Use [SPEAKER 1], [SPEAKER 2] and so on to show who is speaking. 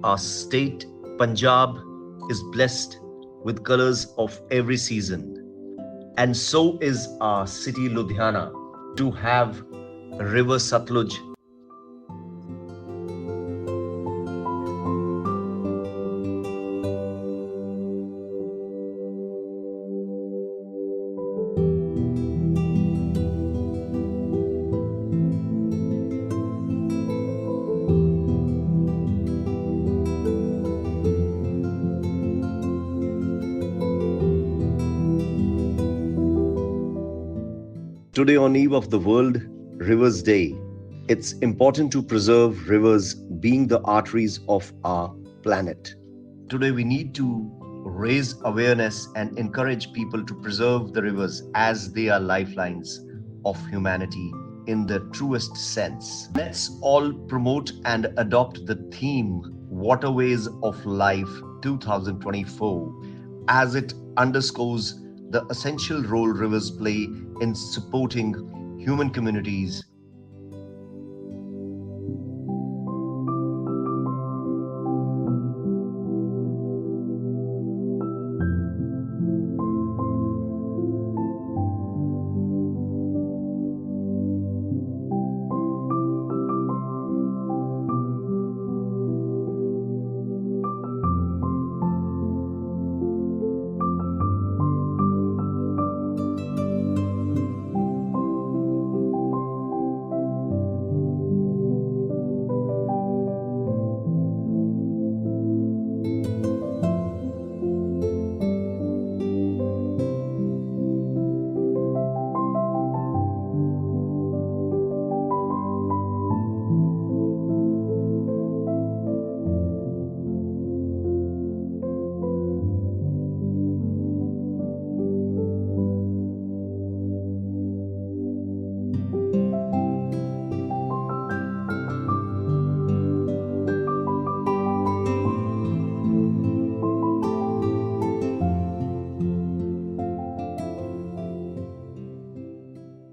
[SPEAKER 1] Our state, Punjab, is blessed with colors of every season. And so is our city, Ludhiana, to have River Sutlej. Today, on eve of the World Rivers Day, it's important to preserve rivers being the arteries of our planet. Today, we need to raise awareness and encourage people to preserve the rivers as they are lifelines of humanity in the truest sense. Let's all promote and adopt the theme Waterways of Life 2024 as it underscores the essential role rivers play in supporting human communities